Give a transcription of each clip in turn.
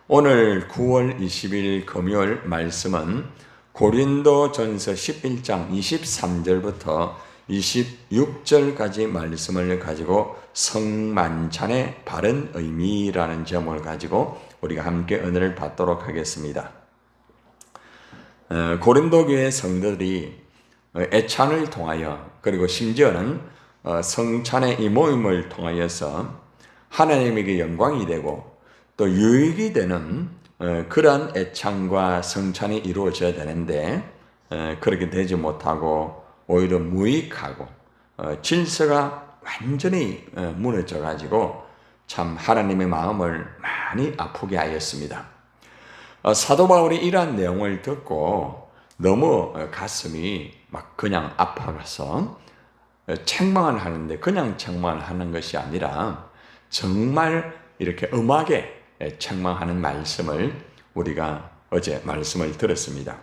오늘 9월 20일 금요일 말씀은 고린도전서 11장 23절부터 26절까지 말씀을 가지고 성만찬의 바른 의미라는 제목을 가지고 우리가 함께 은혜를 받도록 하겠습니다. 고린도 교회 성도들이 애찬을 통하여 그리고 심지어는 성찬의 이 모임을 통하여서 하나님에게 영광이 되고 또 유익이 되는 그러한 애찬과 성찬이 이루어져야 되는데 그렇게 되지 못하고 오히려 무익하고 질서가 완전히 무너져 가지고 참 하나님의 마음을 많이 아프게 하였습니다. 사도 바울이 이러한 내용을 듣고 너무 가슴이 막 그냥 아파가서 책망을 하는데 그냥 책망을 하는 것이 아니라 정말 이렇게 엄하게 책망하는 말씀을 우리가 어제 말씀을 들었습니다.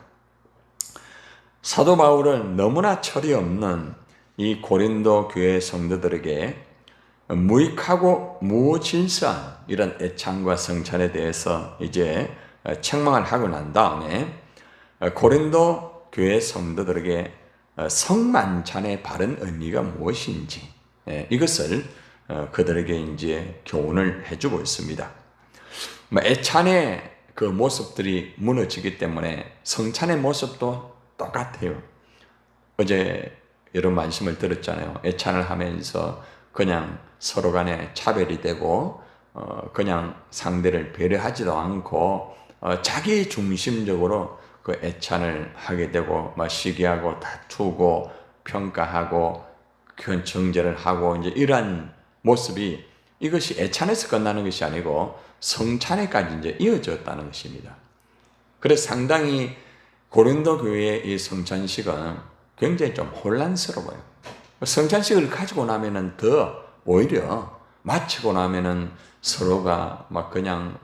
사도 바울은 너무나 철이 없는 이 고린도 교회 성도들에게 무익하고 무질서한 이런 애찬과 성찬에 대해서 이제 책망을 하고 난 다음에 고린도 교회 성도들에게 성만찬의 바른 의미가 무엇인지 이것을 그들에게 이제 교훈을 해주고 있습니다. 애찬의 그 모습들이 무너지기 때문에 성찬의 모습도 똑같아요. 어제 이런 말씀을 들었잖아요. 애찬을 하면서 그냥 서로 간에 차별이 되고 그냥 상대를 배려하지도 않고 자기 중심적으로 그 애찬을 하게 되고 시기하고 다투고 평가하고 정죄를 하고 이제 이러한 모습이 이것이 애찬에서 끝나는 것이 아니고 성찬에까지 이제 이어졌다는 것입니다. 그래서 상당히 고린도 교회의 이 성찬식은 굉장히 좀 혼란스러워요. 성찬식을 가지고 나면은 더 오히려 마치고 나면은 서로가 막 그냥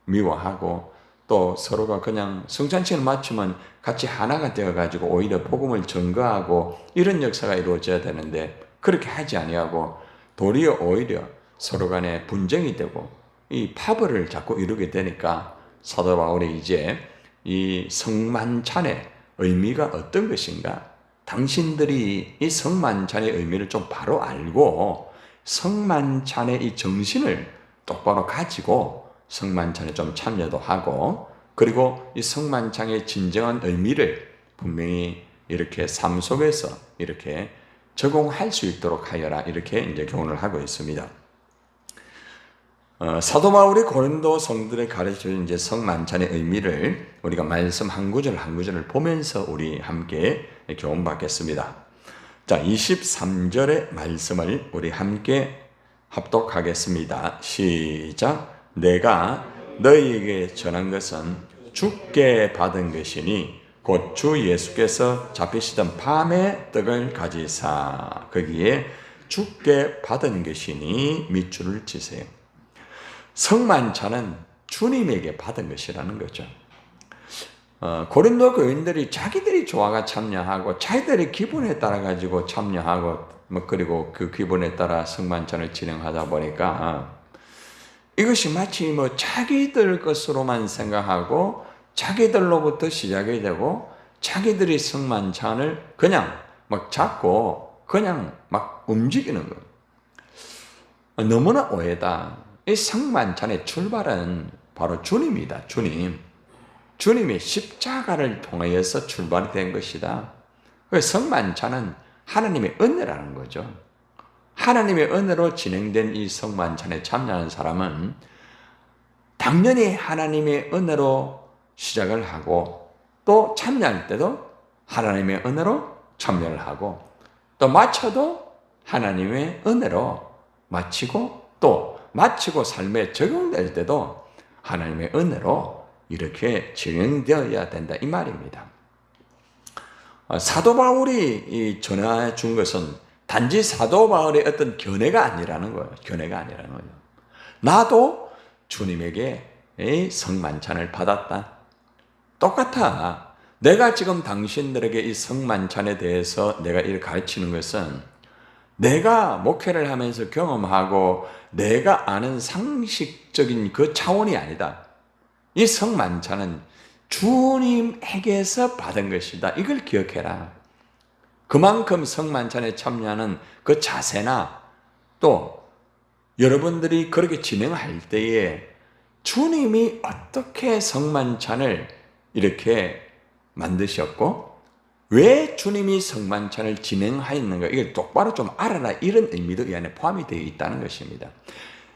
미워하고 또 서로가 그냥 성찬식을 마치면 같이 하나가 되어가지고 오히려 복음을 전가하고 이런 역사가 이루어져야 되는데 그렇게 하지 아니하고 도리어 오히려 서로 간에 분쟁이 되고 이 파벌을 자꾸 이루게 되니까 사도 바울이 이제 이 성만찬의 의미가 어떤 것인가? 당신들이 이 성만찬의 의미를 좀 바로 알고 성만찬의 이 정신을 똑바로 가지고 성만찬에 좀 참여도 하고 그리고 이 성만찬의 진정한 의미를 분명히 이렇게 삶 속에서 이렇게 적용할 수 있도록 하여라 이렇게 이제 교훈을 하고 있습니다. 사도 바울이 고린도 성도들에 가르쳐준 이제 성만찬의 의미를 우리가 말씀 한 구절 한 구절을 보면서 우리 함께 교훈 받겠습니다. 자, 23절의 말씀을 우리 함께 합독하겠습니다. 시작. 내가 너희에게 전한 것은 주께 받은 것이니 곧 주 예수께서 잡히시던 밤에 떡을 가지사 거기에 주께 받은 것이니 밑줄을 치세요. 성만찬은 주님에게 받은 것이라는 거죠. 고린도 교인들이 자기들이 좋아가 참여하고 자기들의 기분에 따라 가지고 참여하고 그리고 그 기분에 따라 성만찬을 진행하다 보니까 이것이 마치 자기들 것으로만 생각하고 자기들로부터 시작이 되고 자기들이 성만찬을 그냥 잡고 그냥 움직이는 거예요. 너무나 오해다. 이 성만찬의 출발은 바로 주님이다. 주님이 십자가를 통하여서 출발이 된 것이다. 성만찬은 하나님의 은혜라는 거죠. 하나님의 은혜로 진행된 이 성만찬에 참여하는 사람은 당연히 하나님의 은혜로 시작을 하고 또 참여할 때도 하나님의 은혜로 참여를 하고 또 마쳐도 하나님의 은혜로 마치고 또 마치고 삶에 적용될 때도 하나님의 은혜로 이렇게 진행되어야 된다 이 말입니다. 사도 바울이 전해 준 것은 단지 사도 바울의 어떤 견해가 아니라는 거예요. 나도 주님에게 성만찬을 받았다. 똑같아. 내가 지금 당신들에게 이 성만찬에 대해서 내가 이렇게 가르치는 것은 내가 목회를 하면서 경험하고 내가 아는 상식적인 그 차원이 아니다. 이 성만찬은 주님에게서 받은 것이다. 이걸 기억해라. 그만큼 성만찬에 참여하는 그 자세나 또 여러분들이 그렇게 진행할 때에 주님이 어떻게 성만찬을 이렇게 만드셨고 왜 주님이 성만찬을 진행하였는가 이걸 똑바로 좀 알아라 이런 의미도 이 안에 포함이 되어 있다는 것입니다.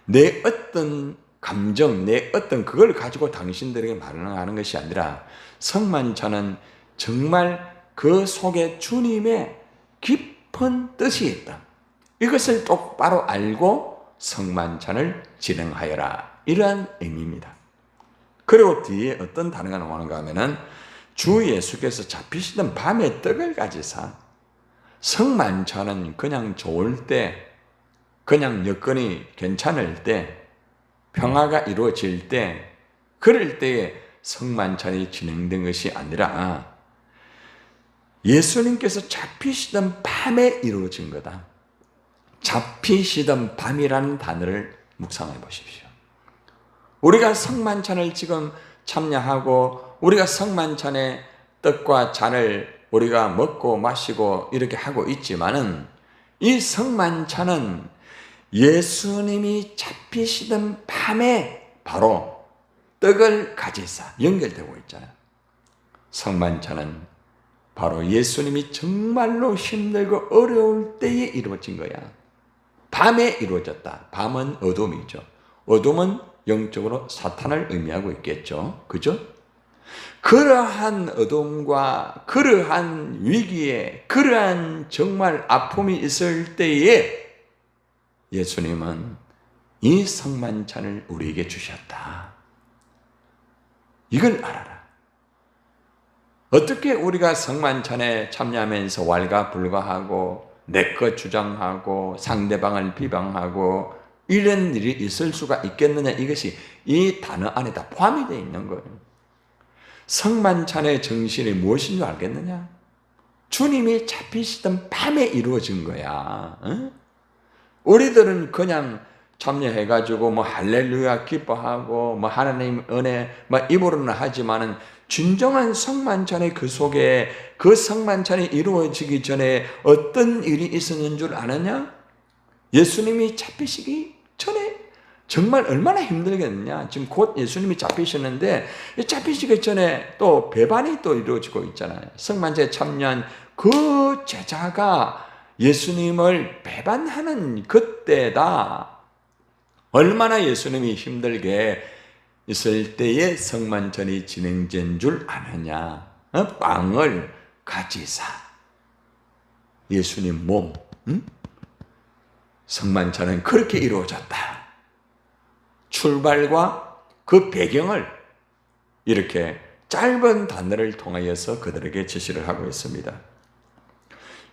내 어떤 감정, 내 어떤 그걸 가지고 당신들에게 말을 하는 것이 아니라 성만찬은 정말 그 속에 주님의 깊은 뜻이 있다. 이것을 똑바로 알고 성만찬을 진행하여라. 이러한 의미입니다. 그리고 뒤에 어떤 단어가 나오는가 하면은 주 예수께서 잡히시던 밤에 떡을 가지사 성만찬은 그냥 좋을 때, 그냥 여건이 괜찮을 때, 평화가 이루어질 때, 그럴 때에 성만찬이 진행된 것이 아니라 예수님께서 잡히시던 밤에 이루어진 거다. 잡히시던 밤이라는 단어를 묵상해 보십시오. 우리가 성만찬을 지금 참여하고 우리가 성만찬의 떡과 잔을 우리가 먹고 마시고 이렇게 하고 있지만은 이 성만찬은 예수님이 잡히시던 밤에 바로 떡을 가지사 연결되고 있잖아요. 성만찬은 바로 예수님이 정말로 힘들고 어려울 때에 이루어진 거야. 밤에 이루어졌다. 밤은 어둠이죠. 어둠은 영적으로 사탄을 의미하고 있겠죠. 그죠? 그러한 어둠과 그러한 위기에 그러한 정말 아픔이 있을 때에 예수님은 이 성만찬을 우리에게 주셨다. 이걸 알아라. 어떻게 우리가 성만찬에 참여하면서 왈가불가하고 내것 주장하고 상대방을 비방하고 이런 일이 있을 수가 있겠느냐. 이것이 이 단어 안에 다 포함이 되어 있는 거예요. 성만찬의 정신이 무엇인 줄 알겠느냐? 주님이 잡히시던 밤에 이루어진 거야. 어? 우리들은 그냥 참여해가지고 뭐 할렐루야 기뻐하고 뭐 하나님 은혜 막 입으로는 하지만은 진정한 성만찬의 그 속에 그 성만찬이 이루어지기 전에 어떤 일이 있었는 줄 아느냐? 예수님이 잡히시기 전에 정말 얼마나 힘들겠느냐. 지금 곧 예수님이 잡히시는데 잡히시기 전에 또 배반이 또 이루어지고 있잖아요. 성만찬에 참여한 그 제자가 예수님을 배반하는 그때다. 얼마나 예수님이 힘들게 있을 때에 성만찬이 진행된 줄 아느냐. 빵을 가지사 예수님 몸 성만찬은 그렇게 이루어졌다. 출발과 그 배경을 이렇게 짧은 단어를 통하여서 그들에게 제시를 하고 있습니다.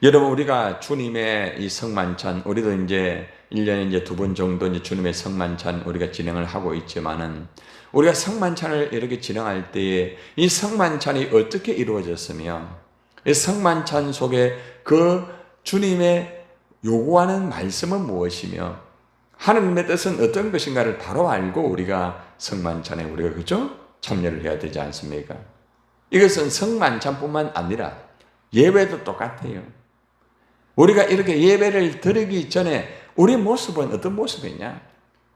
여러분, 우리가 주님의 이 성만찬, 우리도 이제 1년에 이제 2번 정도 이제 주님의 성만찬 우리가 진행을 하고 있지만은 우리가 성만찬을 이렇게 진행할 때에 이 성만찬이 어떻게 이루어졌으며 이 성만찬 속에 그 주님의 요구하는 말씀은 무엇이며 하나님의 뜻은 어떤 것인가를 바로 알고 우리가 성만찬에 우리가 그죠? 참여를 해야 되지 않습니까? 이것은 성만찬뿐만 아니라 예배도 똑같아요. 우리가 이렇게 예배를 드리기 전에 우리 모습은 어떤 모습이냐?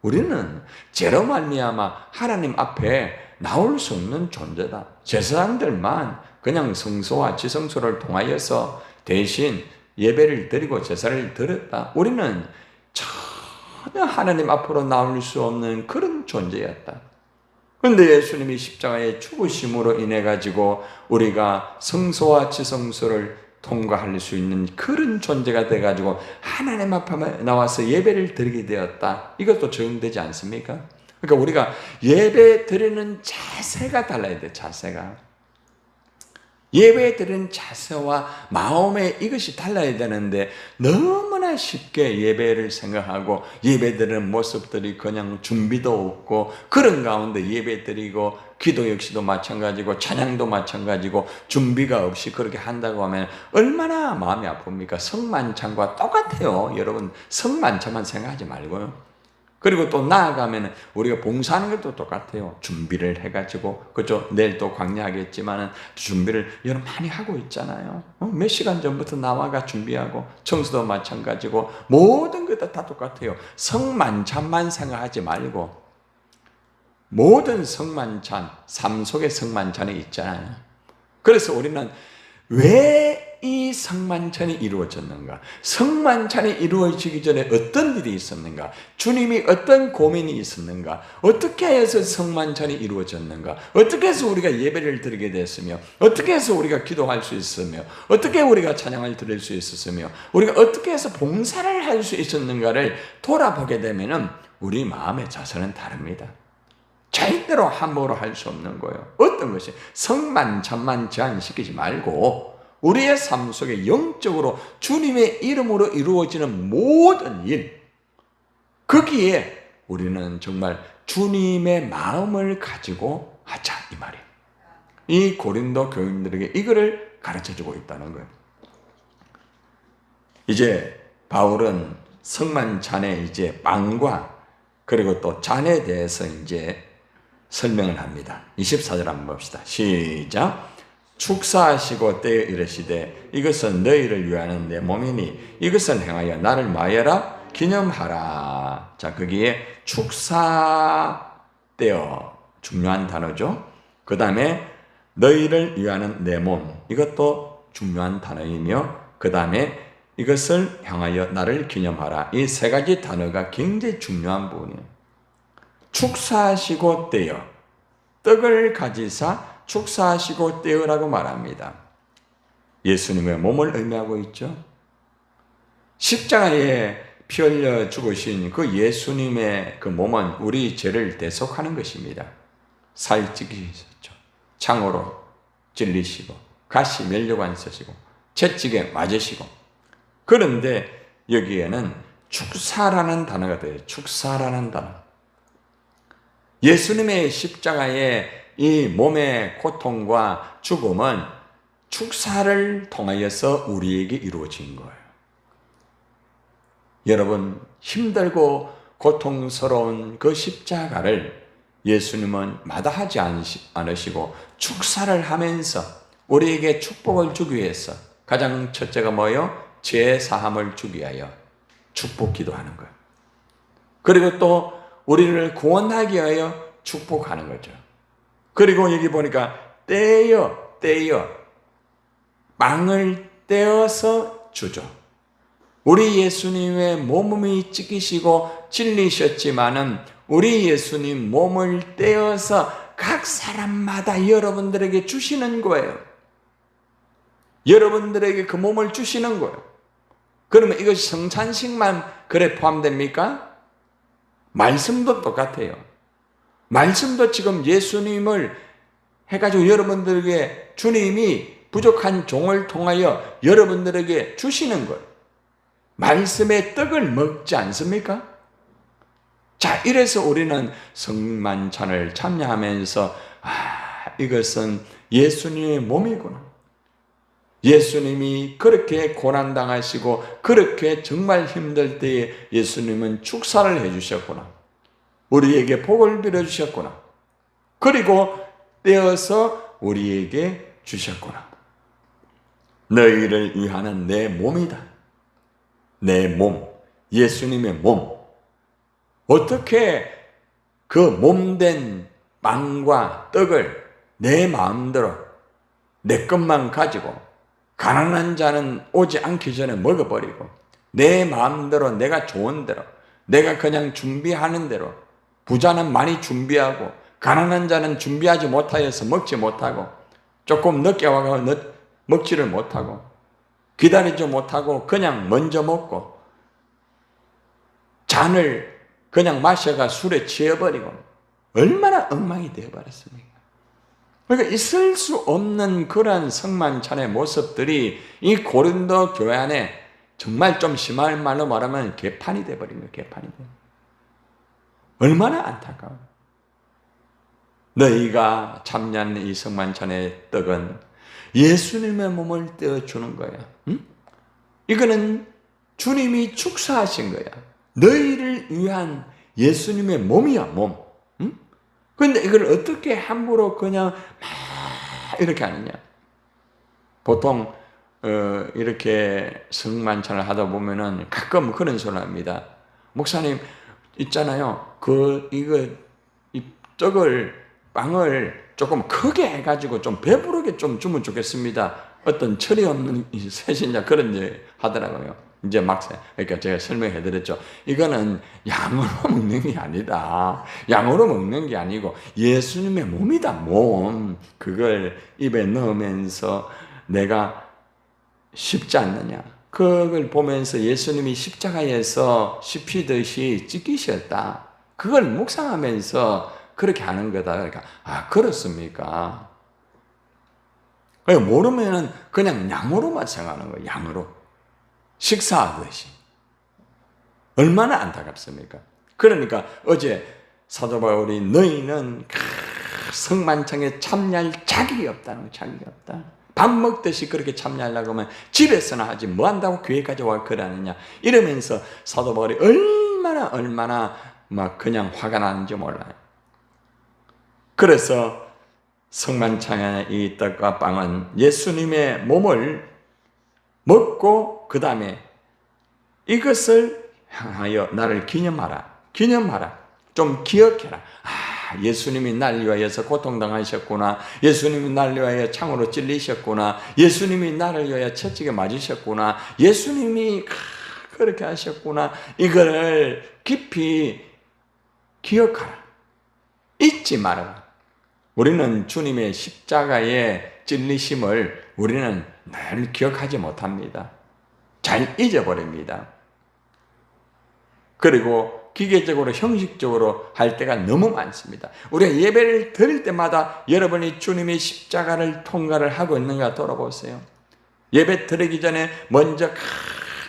우리는 죄로 말미암아 하나님 앞에 나올 수 없는 존재다. 제사장들만 그냥 성소와 지성소를 통하여서 대신 예배를 드리고 제사를 드렸다. 우리는 전혀 하나님 앞으로 나올 수 없는 그런 존재였다. 그런데 예수님이 십자가의 죽으심으로 인해 가지고 우리가 성소와 지성소를 통과할 수 있는 그런 존재가 돼가지고 하나님 앞에 나와서 예배를 드리게 되었다. 이것도 적용되지 않습니까? 그러니까 우리가 예배 드리는 자세가 달라야 돼. 자세가. 예배 드리는 자세와 마음의 이것이 달라야 되는데 너무나 쉽게 예배를 생각하고 예배 드리는 모습들이 그냥 준비도 없고 그런 가운데 예배 드리고 기도 역시도 마찬가지고 찬양도 마찬가지고 준비가 없이 그렇게 한다고 하면 얼마나 마음이 아픕니까? 성만찬과 똑같아요. 여러분, 성만찬만 생각하지 말고요. 그리고 또 나아가면 우리가 봉사하는 것도 똑같아요. 준비를 해가지고, 그죠? 내일 또 광야하겠지만은 준비를 여러분 많이 하고 있잖아요. 몇 시간 전부터 나와가 준비하고, 청소도 마찬가지고, 모든 것도 다 똑같아요. 성만찬만 생각하지 말고, 모든 성만찬, 삶 속의 성만찬이 있잖아요. 그래서 우리는 왜 이 성만찬이 이루어졌는가? 성만찬이 이루어지기 전에 어떤 일이 있었는가? 주님이 어떤 고민이 있었는가? 어떻게 해서 성만찬이 이루어졌는가? 어떻게 해서 우리가 예배를 드리게 됐으며, 어떻게 해서 우리가 기도할 수 있었으며, 어떻게 우리가 찬양을 드릴 수 있었으며, 우리가 어떻게 해서 봉사를 할 수 있었는가를 돌아보게 되면은 우리 마음의 자세는 다릅니다. 절대로 함부로 할 수 없는 거예요. 어떤 것이 성만찬만 제한시키지 말고 우리의 삶 속에 영적으로 주님의 이름으로 이루어지는 모든 일, 거기에 우리는 정말 주님의 마음을 가지고 하자, 이 말이에요. 이 고린도 교인들에게 이거를 가르쳐주고 있다는 거예요. 이제 바울은 성만찬의 이제 빵과 그리고 또 잔에 대해서 이제 설명을 합니다. 24절 한번 봅시다. 시작. 축사하시고 때에 이르시되 이것은 너희를 위하는 내 몸이니 이것을 행하여 나를 마여라 기념하라. 자, 거기에 축사되어 중요한 단어죠. 그 다음에 너희를 위하는 내 몸, 이것도 중요한 단어이며, 그 다음에 이것을 향하여 나를 기념하라. 이 세 가지 단어가 굉장히 중요한 부분이에요. 축사하시고 떼어, 떡을 가지사 축사하시고 떼어라고 말합니다. 예수님의 몸을 의미하고 있죠. 십자가에 피 흘려 죽으신 그 예수님의 그 몸은 우리 죄를 대속하는 것입니다. 살 찌기셨죠. 창으로 찔리시고 가시 면류관 쓰시고 채찍에 맞으시고. 그런데 여기에는 축사라는 단어가 돼요. 축사라는 단어. 예수님의 십자가의 이 몸의 고통과 죽음은 축사를 통하여서 우리에게 이루어진 거예요. 여러분, 힘들고 고통스러운 그 십자가를 예수님은 마다하지 않으시고 축사를 하면서 우리에게 축복을 주기 위해서 가장 첫째가 뭐예요? 죄 사함을 주기 위하여 축복 기도하는 거예요. 그리고 또 우리를 구원하기 위하여 축복하는 거죠. 그리고 여기 보니까 떼어 빵을 떼어서 주죠. 우리 예수님의 몸이 찢기시고 찔리셨지만은 우리 예수님 몸을 떼어서 각 사람마다 여러분들에게 주시는 거예요. 여러분들에게 그 몸을 주시는 거예요. 그러면 이것이 성찬식만 그래 포함됩니까? 말씀도 똑같아요. 말씀도 지금 예수님을 해가지고 여러분들에게 주님이 부족한 종을 통하여 여러분들에게 주시는 거예요. 말씀의 떡을 먹지 않습니까? 자, 이래서 우리는 성만찬을 참여하면서 이것은 예수님의 몸이구나. 예수님이 그렇게 고난당하시고 그렇게 정말 힘들 때에 예수님은 축사를 해주셨구나. 우리에게 복을 빌어주셨구나. 그리고 떼어서 우리에게 주셨구나. 너희를 위하는 내 몸이다. 내 몸, 예수님의 몸. 어떻게 그 몸된 빵과 떡을 내 마음대로 내 것만 가지고 가난한 자는 오지 않기 전에 먹어버리고 내 마음대로 내가 좋은 대로 내가 그냥 준비하는 대로 부자는 많이 준비하고 가난한 자는 준비하지 못하여서 먹지 못하고 조금 늦게 와서 먹지를 못하고 기다리지 못하고 그냥 먼저 먹고 잔을 그냥 마셔가 술에 취해버리고 얼마나 엉망이 되어버렸습니까? 그러니까 있을 수 없는 그러한 성만찬의 모습들이 이 고린도 교회 안에 정말 좀 심한 말로 말하면 개판이 되어버린 거예요. 개판이 돼. 얼마나 안타까워요. 너희가 참여하는 이 성만찬의 떡은 예수님의 몸을 떼어주는 거야. 응? 이거는 주님이 축사하신 거야. 너희를 위한 예수님의 몸이야, 몸. 응? 근데 이걸 어떻게 함부로 그냥 막 이렇게 하느냐. 보통 이렇게 성만찬을 하다 보면은 가끔 그런 소리를 합니다. 목사님 있잖아요. 이 떡을 빵을 조금 크게 해가지고 좀 배부르게 좀 주면 좋겠습니다. 어떤 철이 없는 세신자 그런 일 하더라고요. 이제 막상 그러니까 제가 설명해 드렸죠. 이거는 양으로 먹는 게 아니다. 양으로 먹는 게 아니고 예수님의 몸이다, 몸. 그걸 입에 넣으면서 내가 쉽지 않느냐. 그걸 보면서 예수님이 십자가에서 씹히듯이 찢기셨다. 그걸 묵상하면서 그렇게 하는 거다. 그러니까 그렇습니까? 모르면은 그냥 양으로만 생각하는 거예요. 양으로. 식사하듯이. 얼마나 안타깝습니까? 그러니까 어제 사도 바울이 너희는 성만찬에 참여할 자격이 없다는 거예요. 자격이 없다. 밥 먹듯이 그렇게 참여하려고 하면 집에서나 하지 뭐 한다고 교회까지 와 그러느냐. 이러면서 사도 바울이 얼마나 막 그냥 화가 나는지 몰라요. 그래서 성만찬의 이 떡과 빵은 예수님의 몸을 먹고 그 다음에 이것을 향하여 나를 기념하라. 좀 기억해라. 예수님이 날 위하여서 고통당하셨구나. 예수님이 날 위하여 창으로 찔리셨구나. 예수님이 나를 위하여 채찍에 맞으셨구나. 예수님이 그렇게 하셨구나. 이거를 깊이 기억하라. 잊지 말아라. 우리는 주님의 십자가의 찔리심을 우리는 늘 기억하지 못합니다. 잘 잊어버립니다. 그리고 기계적으로 형식적으로 할 때가 너무 많습니다. 우리가 예배를 드릴 때마다 여러분이 주님의 십자가를 통과를 하고 있는가 돌아보세요. 예배 드리기 전에 먼저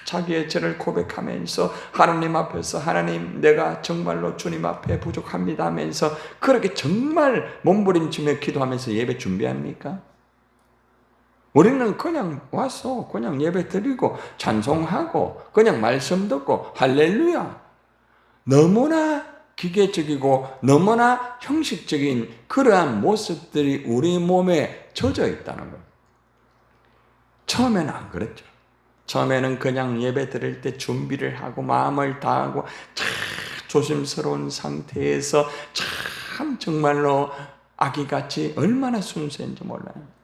자기의 죄를 고백하면서 하나님 앞에서 하나님 내가 정말로 주님 앞에 부족합니다 하면서 그렇게 정말 몸부림치며 기도하면서 예배 준비합니까? 우리는 그냥 와서 그냥 예배 드리고 찬송하고 그냥 말씀 듣고 할렐루야. 너무나 기계적이고 너무나 형식적인 그러한 모습들이 우리 몸에 젖어 있다는 거예요. 처음에는 안 그랬죠. 처음에는 그냥 예배 드릴 때 준비를 하고 마음을 다하고 참 조심스러운 상태에서 참 정말로 아기같이 얼마나 순수한지 몰라요.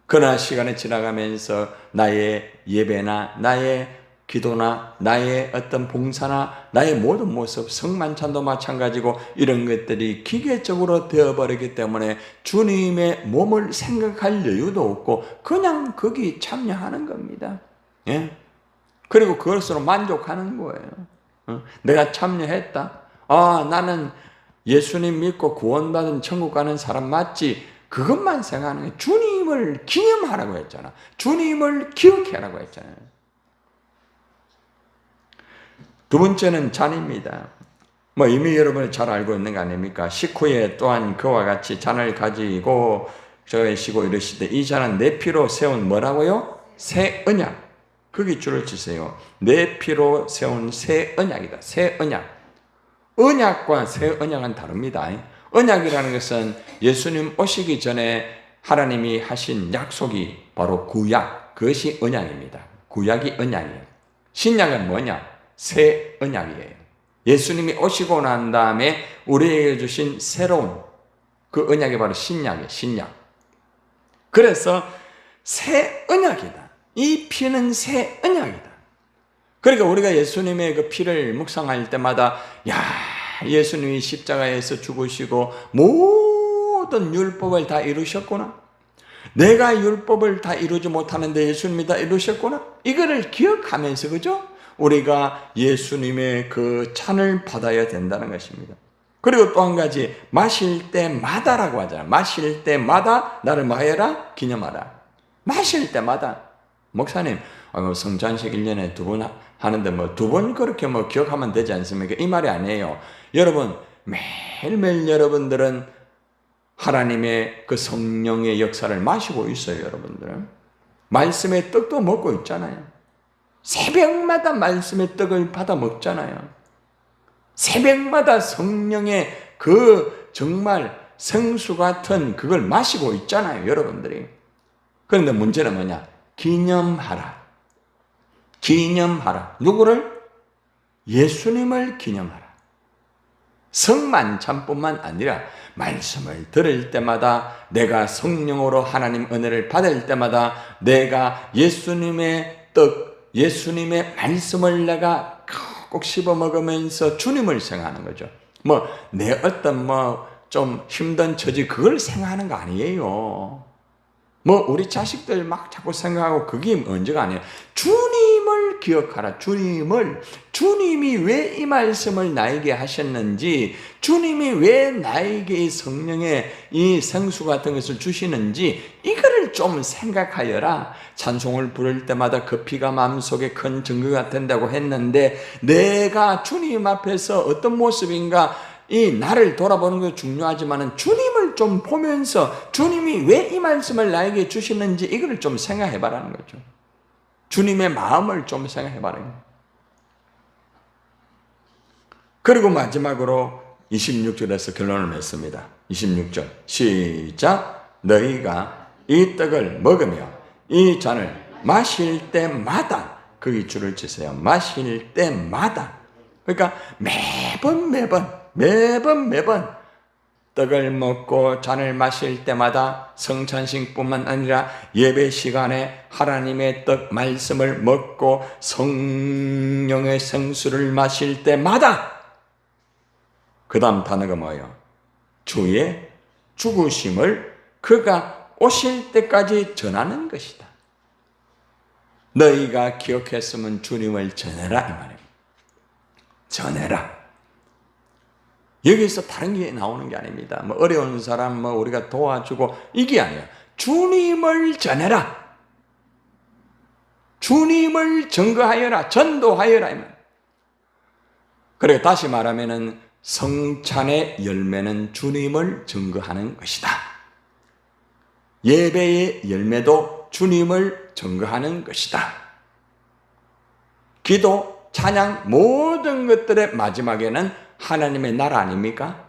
그러나 시간이 지나가면서 나의 예배나 나의 기도나 나의 어떤 봉사나 나의 모든 모습, 성만찬도 마찬가지고 이런 것들이 기계적으로 되어버리기 때문에 주님의 몸을 생각할 여유도 없고 그냥 거기 참여하는 겁니다. 예? 그리고 그것으로 만족하는 거예요. 내가 참여했다. 나는 예수님 믿고 구원받은 천국 가는 사람 맞지? 그것만 생각하는 거예요. 주님을 기념하라고 했잖아. 주님을 기억하라고 했잖아요. 두 번째는 잔입니다. 이미 여러분이 잘 알고 있는 거 아닙니까? 식후에 또한 그와 같이 잔을 가지고 저으시고 이러시되 이 잔은 내 피로 세운 뭐라고요? 새 언약. 거기 줄을 치세요. 내 피로 세운 새 언약이다. 새 언약. 언약과 새 언약은 다릅니다. 언약이라는 것은 예수님 오시기 전에 하나님이 하신 약속이 바로 구약. 그것이 언약입니다. 구약이 언약이에요. 신약은 뭐냐? 새 언약이에요. 예수님이 오시고 난 다음에 우리에게 주신 새로운 그 언약이 바로 신약이에요. 신약. 그래서 새 언약이다. 이 피는 새 언약이다. 그러니까 우리가 예수님의 그 피를 묵상할 때마다 예수님이 십자가에서 죽으시고 모든 율법을 다 이루셨구나. 내가 율법을 다 이루지 못하는데 예수님이 다 이루셨구나. 이거를 기억하면서 그죠? 우리가 예수님의 그 찬을 받아야 된다는 것입니다. 그리고 또 한 가지 마실 때마다라고 하잖아요. 마실 때마다 나를 뭐 해라? 기념하라. 마실 때마다. 목사님 성찬식 1년에 2번 하는데 2번 그렇게 기억하면 되지 않습니까? 이 말이 아니에요. 여러분 매일매일 여러분들은 하나님의 그 성령의 역사를 마시고 있어요. 여러분들은 말씀의 떡도 먹고 있잖아요. 새벽마다 말씀의 떡을 받아 먹잖아요. 새벽마다 성령의 그 정말 생수 같은 그걸 마시고 있잖아요, 여러분들이. 그런데 문제는 뭐냐? 기념하라. 기념하라. 누구를? 예수님을 기념하라. 성만찬뿐만 아니라 말씀을 들을 때마다, 내가 성령으로 하나님 은혜를 받을 때마다, 내가 예수님의 떡, 예수님의 말씀을 내가 꼭 씹어 먹으면서 주님을 생각하는 거죠. 내 어떤 좀 힘든 처지 그걸 생각하는 거 아니에요. 우리 자식들 막 자꾸 생각하고 그게 문제가 아니에요. 주님을 기억하라. 주님이 왜 이 말씀을 나에게 하셨는지, 주님이 왜 나에게 이 성령의 이 생수 같은 것을 주시는지, 이거를 좀 생각하여라. 찬송을 부를 때마다 그 피가 마음속에 큰 증거가 된다고 했는데, 내가 주님 앞에서 어떤 모습인가, 이 나를 돌아보는 것도 중요하지만 주님을 좀 보면서 주님이 왜 이 말씀을 나에게 주시는지 이걸 좀 생각해 봐라는 거죠. 주님의 마음을 좀 생각해 봐라는 거예요. 그리고 마지막으로 26절에서 결론을 맺습니다. 26절 시작. 너희가 이 떡을 먹으며 이 잔을 마실 때마다, 거기 줄을 치세요. 마실 때마다. 그러니까 매번 떡을 먹고 잔을 마실 때마다, 성찬식뿐만 아니라 예배 시간에 하나님의 떡 말씀을 먹고 성령의 생수를 마실 때마다, 그 다음 단어가 뭐예요? 주의 죽으심을 그가 오실 때까지 전하는 것이다. 너희가 기억했으면 주님을 전해라, 이 말입니다. 전해라. 여기서 다른 게 나오는 게 아닙니다. 어려운 사람 우리가 도와주고 이게 아니에요. 주님을 전해라. 주님을 증거하여라. 전도하여라. 그리고 다시 말하면은 성찬의 열매는 주님을 증거하는 것이다. 예배의 열매도 주님을 증거하는 것이다. 기도, 찬양, 모든 것들의 마지막에는 하나님의 나라 아닙니까?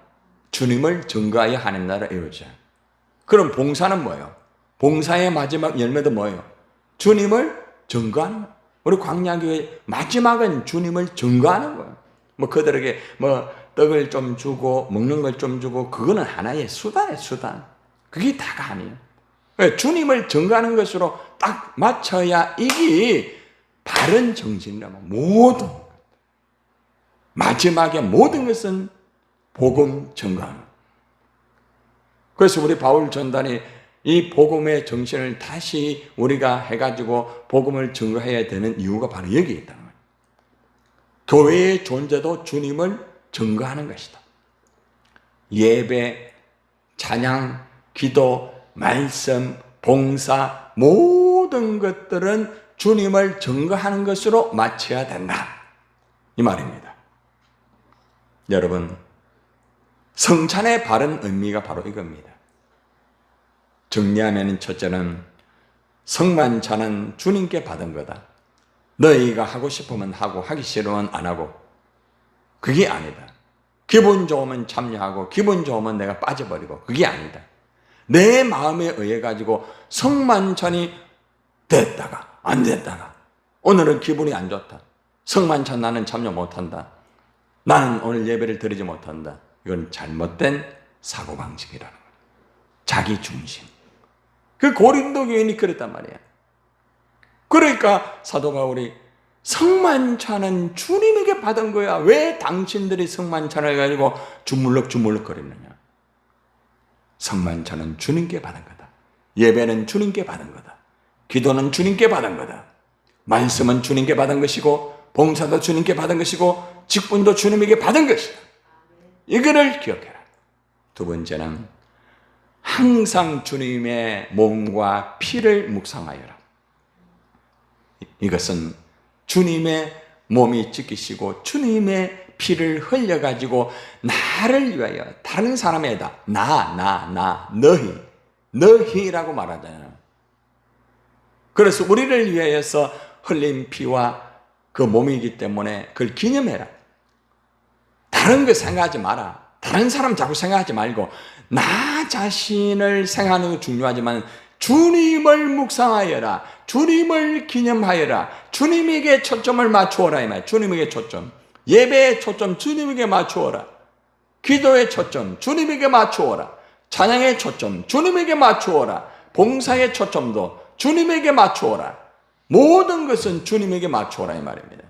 주님을 증거하여 하나님 나라 이루자. 그럼 봉사는 뭐예요? 봉사의 마지막 열매도 뭐예요? 주님을 증거하는 거예요. 우리 광야교회 마지막은 주님을 증거하는 거예요. 그들에게 떡을 좀 주고 먹는 걸 좀 주고, 그거는 하나의 수단이에요, 수단. 그게 다가 아니에요. 주님을 증거하는 것으로 딱 맞춰야 이게 바른 정신이라면 모든 마지막에 모든 것은 복음 증거하는. 그래서 우리 바울 전단이 이 복음의 정신을 다시 우리가 해가지고 복음을 증거해야 되는 이유가 바로 여기에 있다는 거예요. 교회의 존재도 주님을 증거하는 것이다. 예배, 찬양, 기도, 말씀, 봉사, 모든 것들은 주님을 증거하는 것으로 마쳐야 된다, 이 말입니다. 여러분, 성찬의 바른 의미가 바로 이겁니다. 정리하면 첫째는, 성만찬은 주님께 받은 거다. 너희가 하고 싶으면 하고 하기 싫으면 안 하고, 그게 아니다. 기분 좋으면 참여하고 기분 좋으면 내가 빠져버리고, 그게 아니다. 내 마음에 의해 가지고 성만찬이 됐다가 안 됐다가, 오늘은 기분이 안 좋다, 성만찬 나는 참여 못한다, 나는 오늘 예배를 드리지 못한다. 이건 잘못된 사고방식이라는 거예요. 자기 중심. 그 고린도 교인이 그랬단 말이야. 그러니까 사도 바울이 성만찬은 주님에게 받은 거야. 왜 당신들이 성만찬을 가지고 주물럭주물럭 거리느냐. 성만찬은 주님께 받은 거다. 예배는 주님께 받은 거다. 기도는 주님께 받은 거다. 말씀은 주님께 받은 것이고, 봉사도 주님께 받은 것이고, 직분도 주님에게 받은 것이다. 이거를 기억해라. 두 번째는, 항상 주님의 몸과 피를 묵상하여라. 이것은 주님의 몸이 찢기시고 주님의 피를 흘려가지고 나를 위하여, 다른 사람에다 너희라고 말하잖아요. 그래서 우리를 위하여서 흘린 피와 그 몸이기 때문에 그걸 기념해라. 다른 거 생각하지 마라. 다른 사람 자꾸 생각하지 말고 나 자신을 생각하는 거 중요하지만 주님을 묵상하여라. 주님을 기념하여라. 주님에게 초점을 맞추어라. 이 말. 주님에게 초점. 예배의 초점 주님에게 맞추어라. 기도의 초점 주님에게 맞추어라. 찬양의 초점 주님에게 맞추어라. 봉사의 초점도 주님에게 맞추어라. 모든 것은 주님에게 맞추어라 이 말입니다.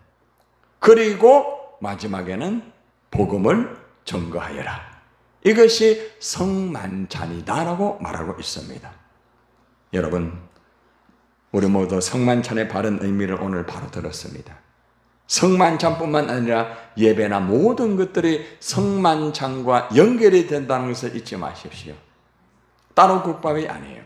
그리고 마지막에는 복음을 전거하여라. 이것이 성만찬이다라고 말하고 있습니다. 여러분, 우리 모두 성만찬의 바른 의미를 오늘 바로 들었습니다. 성만찬뿐만 아니라 예배나 모든 것들이 성만찬과 연결이 된다는 것을 잊지 마십시오. 따로 국밥이 아니에요.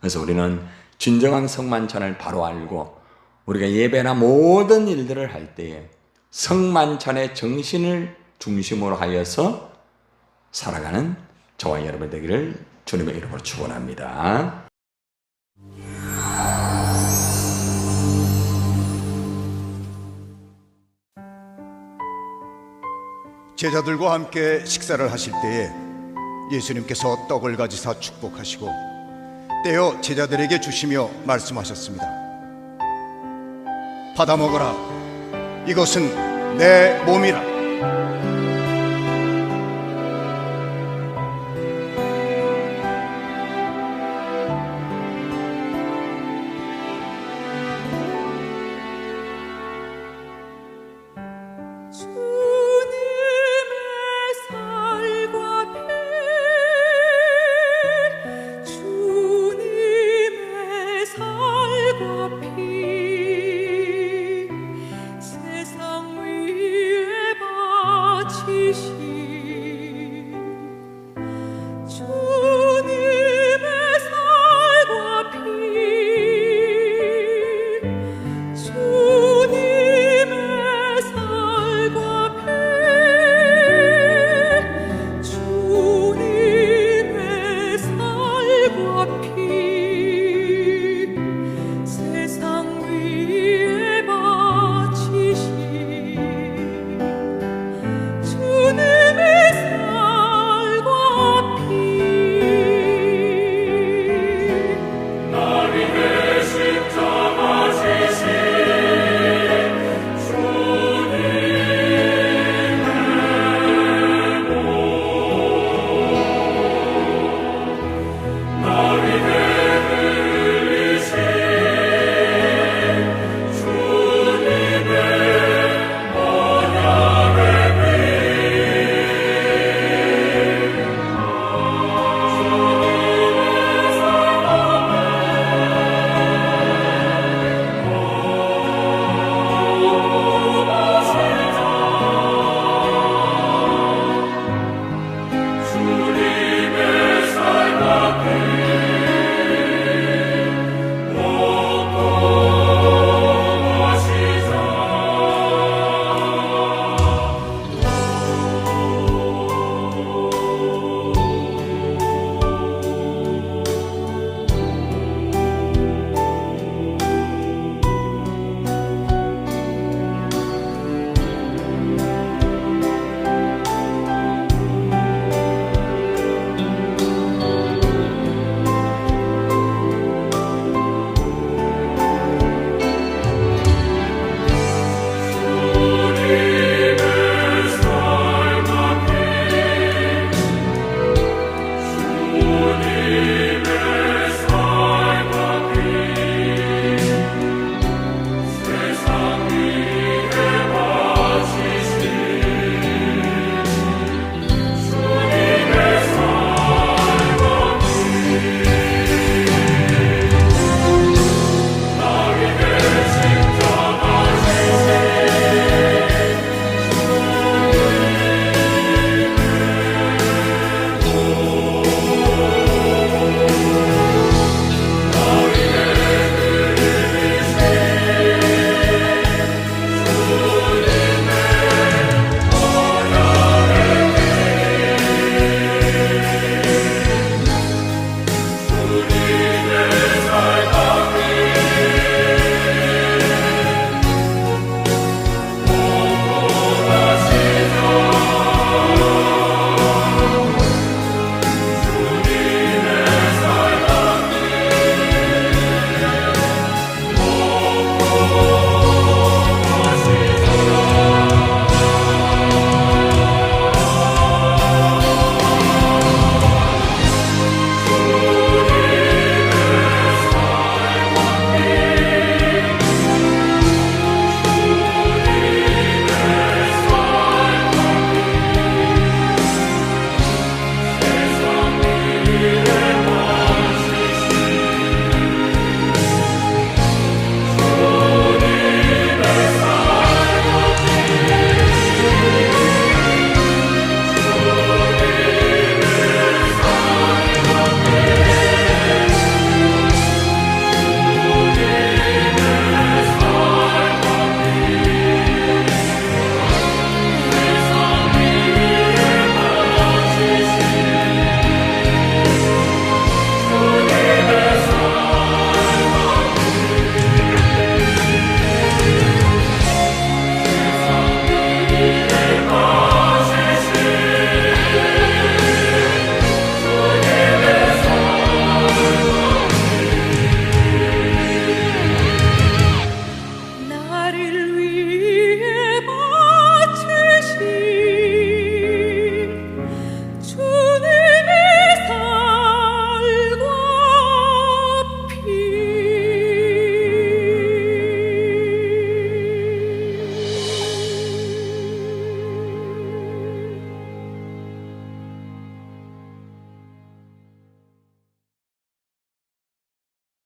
그래서 우리는 진정한 성만찬을 바로 알고 우리가 예배나 모든 일들을 할 때에 성만찬의 정신을 중심으로 하여서 살아가는 저와 여러분 되기를 주님의 이름으로 축원합니다. 제자들과 함께 식사를 하실 때에 예수님께서 떡을 가지사 축복하시고 떼어 제자들에게 주시며 말씀하셨습니다. 받아 먹어라. 이것은 내 몸이라. 주님